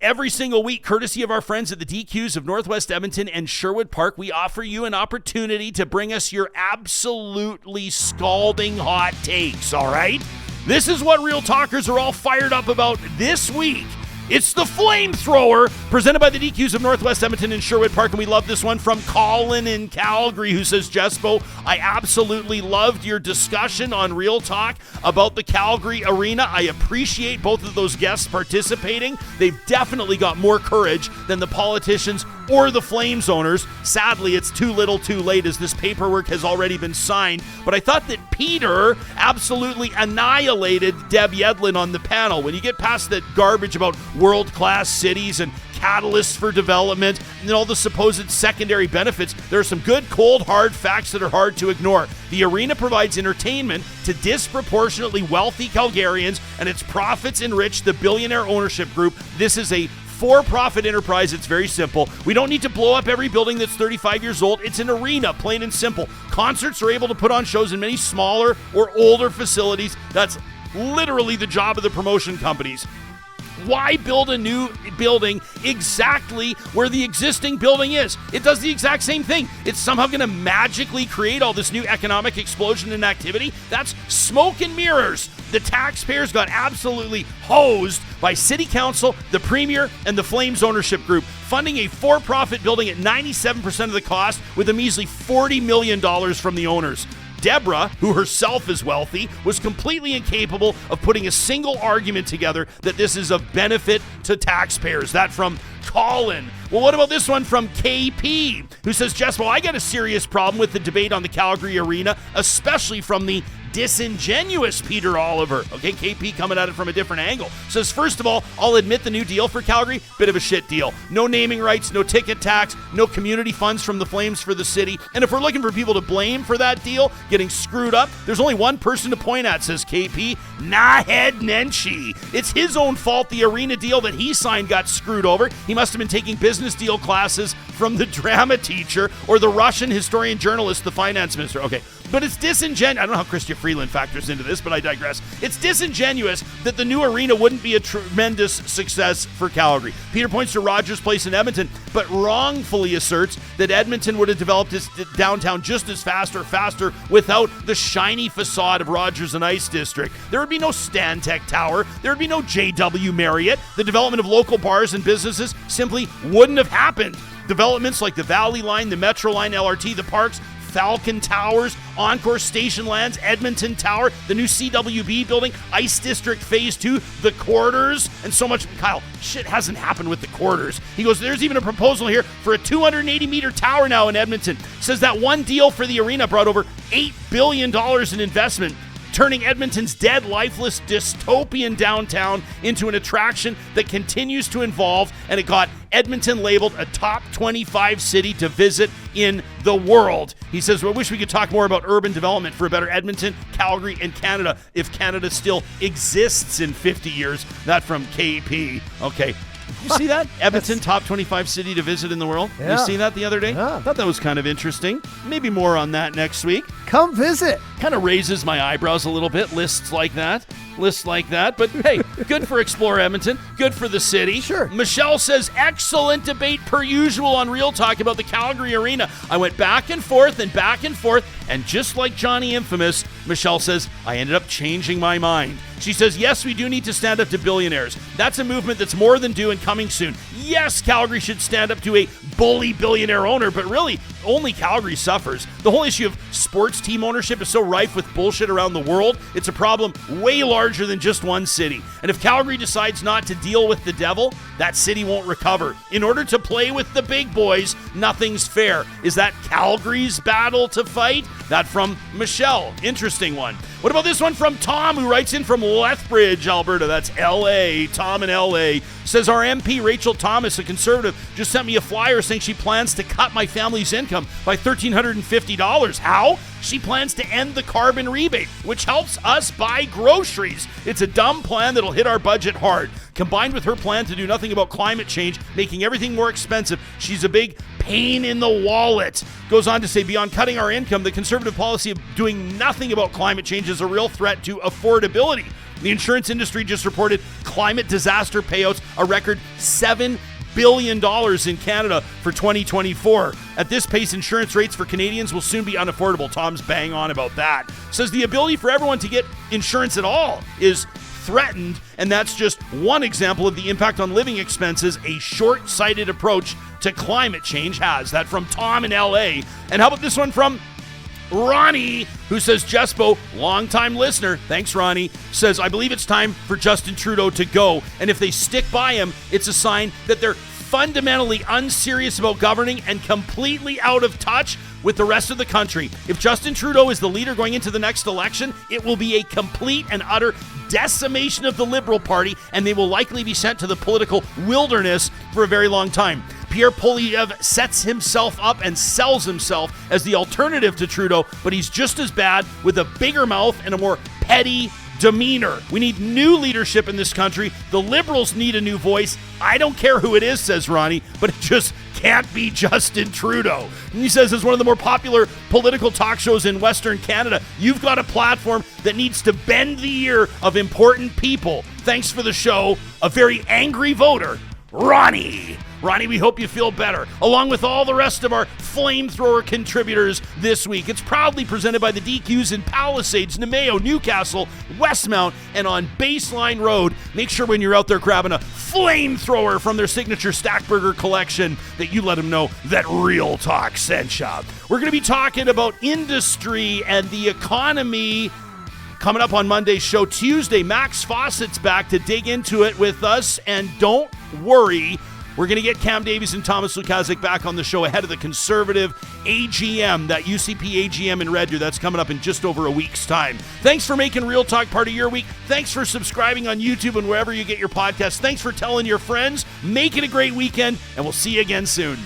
Every single week, courtesy of our friends at the DQs of Northwest Edmonton and Sherwood Park, we offer you an opportunity to bring us your absolutely scalding hot takes, all right? This is what Real Talkers are all fired up about this week. It's the Flamethrower, presented by the DQs of Northwest Edmonton and Sherwood Park, and we love this one from Colin in Calgary, who says, Jespo, I absolutely loved your discussion on Real Talk about the Calgary Arena. I appreciate both of those guests participating. They've definitely got more courage than the politicians or the Flames owners. Sadly, it's too little too late as this paperwork has already been signed, but I thought that Peter absolutely annihilated Deb Yedlin on the panel. When you get past that garbage about world-class cities and catalysts for development and all the supposed secondary benefits, there are some good, cold, hard facts that are hard to ignore. The arena provides entertainment to disproportionately wealthy Calgarians, and its profits enrich the billionaire ownership group. This is a for-profit enterprise. It's very simple. We don't need to blow up every building that's 35 years old. It's an arena, plain and simple. Concerts are able to put on shows in many smaller or older facilities. That's literally the job of the promotion companies. Why build a new building exactly where the existing building is? It does the exact same thing. It's somehow going to magically create all this new economic explosion and activity. That's smoke and mirrors. The taxpayers got absolutely hosed by City Council, the Premier, and the Flames ownership group, funding a for-profit building at 97% of the cost with a measly $40 million from the owners. Deborah, who herself is wealthy, was completely incapable of putting a single argument together that this is of benefit to taxpayers. That from Colin. Well, what about this one from KP, who says, Jess, I got a serious problem with the debate on the Calgary Arena, especially from the disingenuous Peter Oliver. Okay, KP coming at it from a different angle. Says, first of all, I'll admit the new deal for Calgary, bit of a shit deal. No naming rights, no ticket tax, no community funds from the Flames for the city. And if we're looking for people to blame for that deal getting screwed up, there's only one person to point at, says KP, Naheed Nenshi. It's his own fault the arena deal that he signed got screwed over. He must have been taking business deal classes from the drama teacher or the Russian historian journalist, the finance minister. Okay, but it's disingenuous. I don't know how Chrystia Freeland factors into this, but I digress. It's disingenuous that the new arena wouldn't be a tremendous success for Calgary. Peter points to Rogers Place in Edmonton, but wrongfully asserts that Edmonton would have developed its downtown just as fast or faster without the shiny facade of Rogers and Ice District. There would be no Stantec Tower. There would be no JW Marriott. The development of local bars and businesses simply wouldn't have happened. Developments like the Valley Line, the Metro Line, LRT, the parks, Falcon Towers, Encore Station Lands, Edmonton Tower, the new CWB building, Ice District Phase 2, the quarters, and so much. Kyle, shit hasn't happened with the quarters. He goes, there's even a proposal here for a 280-meter tower now in Edmonton. Says that one deal for the arena brought over $8 billion in investment, turning Edmonton's dead, lifeless, dystopian downtown into an attraction that continues to evolve, and it got Edmonton labeled a top 25 city to visit in the world. He says, I wish we could talk more about urban development for a better Edmonton, Calgary, and Canada, if Canada still exists in 50 years. That from KP. Okay. You see that? Edmonton, top 25 city to visit in the world. Yeah. You see that the other day? Yeah. I thought that was kind of interesting. Maybe more on that next week. Come visit. Kind of raises my eyebrows a little bit, lists like that. But hey, good for Explore Edmonton. Good for the city. Sure. Michelle says, excellent debate per usual on Real Talk about the Calgary Arena. I went back and forth, and just like Johnny Infamous, Michelle says, I ended up changing my mind. She says, yes, we do need to stand up to billionaires. That's a movement that's more than due and coming soon. Yes, Calgary should stand up to a bully billionaire owner, but really, only Calgary suffers. The whole issue of sports team ownership is so rife with bullshit around the world, it's a problem way larger than just one city. And if Calgary decides not to deal with the devil, that city won't recover. In order to play with the big boys, nothing's fair. Is that Calgary's battle to fight? That from Michelle. Interesting one. What about this one from Tom, who writes in from Lethbridge, Alberta? That's L.A. Tom in L.A. Says, our MP, Rachel Thomas, a conservative, just sent me a flyer saying she plans to cut my family's income by $1,350. How? She plans to end the carbon rebate, which helps us buy groceries. It's a dumb plan that'll hit our budget hard. Combined with her plan to do nothing about climate change, making everything more expensive, she's a big pain in the wallet. Goes on to say, beyond cutting our income, the conservative policy of doing nothing about climate change is a real threat to affordability. The insurance industry just reported climate disaster payouts, a record $7 billion in Canada for 2024. At this pace, insurance rates for Canadians will soon be unaffordable. Tom's bang on about that. Says the ability for everyone to get insurance at all is threatened, and that's just one example of the impact on living expenses a short-sighted approach to climate change has. That from Tom in LA. And how about this one from Ronnie, who says, Jespo, longtime listener, thanks Ronnie, says, I believe it's time for Justin Trudeau to go. And if they stick by him, it's a sign that they're fundamentally unserious about governing and completely out of touch with the rest of the country. If Justin Trudeau is the leader going into the next election, it will be a complete and utter decimation of the Liberal Party, and they will likely be sent to the political wilderness for a very long time. Pierre Poilievre sets himself up and sells himself as the alternative to Trudeau, but he's just as bad with a bigger mouth and a more petty demeanor. We need new leadership in this country. The Liberals need a new voice. I don't care who it is, says Ronnie, but it just can't be Justin Trudeau. And he says, as one of the more popular political talk shows in Western Canada, you've got a platform that needs to bend the ear of important people. Thanks for the show. A very angry voter, Ronnie. Ronnie, we hope you feel better, along with all the rest of our flamethrower contributors this week. It's proudly presented by the DQs in Palisades, Namao, Newcastle, Westmount, and on Baseline Road. Make sure when you're out there grabbing a flamethrower from their signature Stackburger collection that you let them know that Real Talk sent ya. We're going to be talking about industry and the economy coming up on Monday's show. Tuesday, Max Fawcett's back to dig into it with us, and don't worry, we're going to get Cam Davies and Thomas Lukazik back on the show ahead of the Conservative AGM, that UCP AGM in Red Deer. That's coming up in just over a week's time. Thanks for making Real Talk part of your week. Thanks for subscribing on YouTube and wherever you get your podcasts. Thanks for telling your friends. Make it a great weekend, and we'll see you again soon.